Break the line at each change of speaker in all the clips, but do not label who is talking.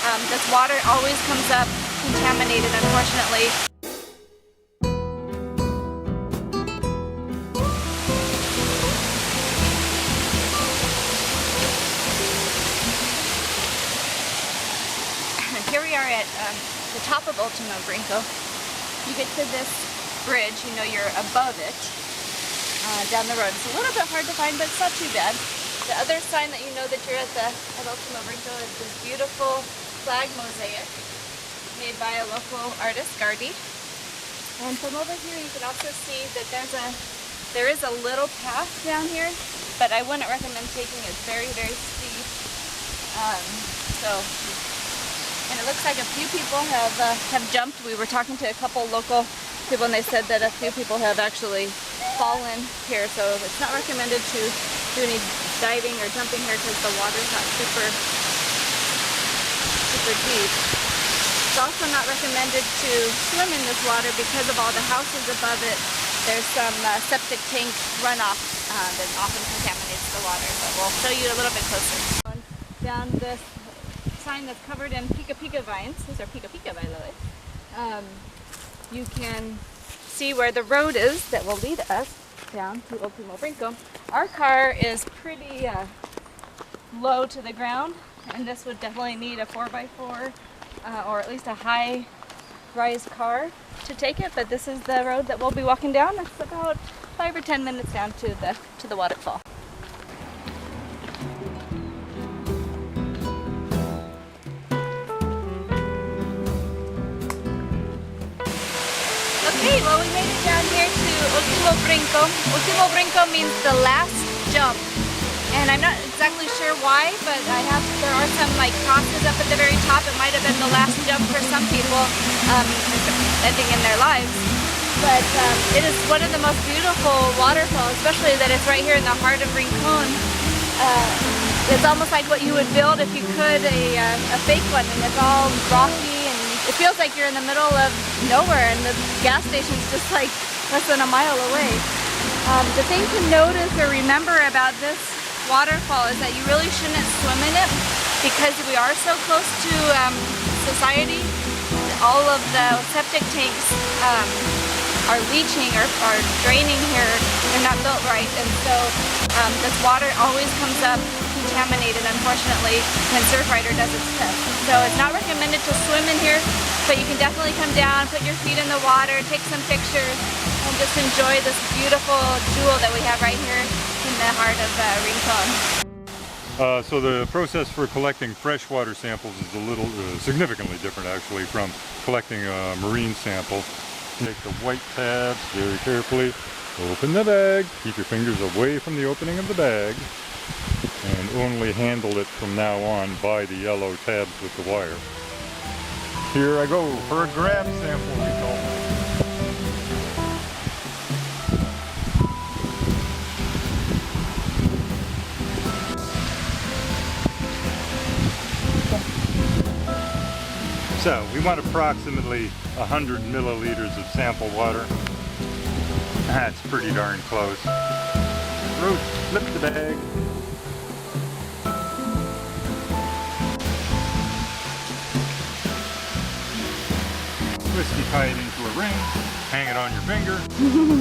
This water always comes up contaminated, unfortunately. Here we are at the top of Ultimo Brinco. You get to this bridge, you know you're above it, down the road. It's a little bit hard to find, but it's not too bad. The other sign that you know that you're at Ultimo Brinco is this beautiful flag mosaic made by a local artist, Gardy. And from over here you can also see that there is a little path down here, but I wouldn't recommend taking it. It's very, very steep. And it looks like a few people have jumped. We were talking to a couple local people and they said that a few people have actually fallen here, so it's not recommended to do any diving or jumping here because the water's not super deep. It's also not recommended to swim in this water because of all the houses above it. There's some septic tank runoff that often contaminates the water, but we'll show you a little bit closer. Down this sign that's covered in pica vines. These are pica, by the way. You can see where the road is that will lead us down to Ultimo Brinco. Our car is pretty low to the ground, and this would definitely need a 4x4 or at least a high-rise car to take it. But this is the road that we'll be walking down. It's about 5 or 10 minutes down to the waterfall. Okay, well, we made it down here to Ultimo Brinco. Ultimo Brinco means the last jump. And I'm not exactly sure why, but there are some like crosses up at the very top. It might have been the last jump for some people, ending in their lives. But it is one of the most beautiful waterfalls, especially that it's right here in the heart of Rincon. It's almost like what you would build if you could, a fake one, and it's all rocky. It feels like you're in the middle of nowhere and the gas station's just like less than a mile away. The thing to notice or remember about this waterfall is that you really shouldn't swim in it because we are so close to society. All of the septic tanks are leaching or are draining here. They're not built right, and so this water always comes up contaminated, unfortunately, when Surfrider does its test. So it's not recommended to swim in here, but you can definitely come down, put your feet in the water, take some pictures, and just enjoy this beautiful jewel that we have right here in the heart of Rincon.
So the process for collecting freshwater samples is a little significantly different actually from collecting marine samples. Take the white tabs very carefully, open the bag, keep your fingers away from the opening of the bag, and only handle it from now on by the yellow tabs with the wire. Here I go for a grab sample result. So we want approximately 100 milliliters of sample water. That's pretty darn close. Flip the bag. Twisty tie it into a ring, hang it on your finger,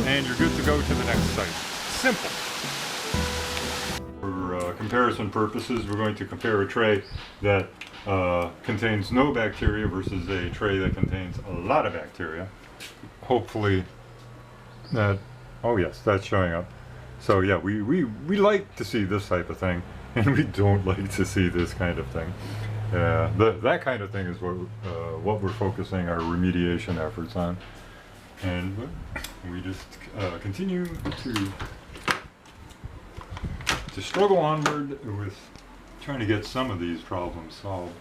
and you're good to go to the next site. Simple. For comparison purposes, we're going to compare a tray that contains no bacteria versus a tray that contains a lot of bacteria. Hopefully that, oh yes, that's showing up. So yeah, we like to see this type of thing, and we don't like to see this kind of thing. That kind of thing is what we're focusing our remediation efforts on, and we just continue to struggle onward with trying to get some of these problems solved.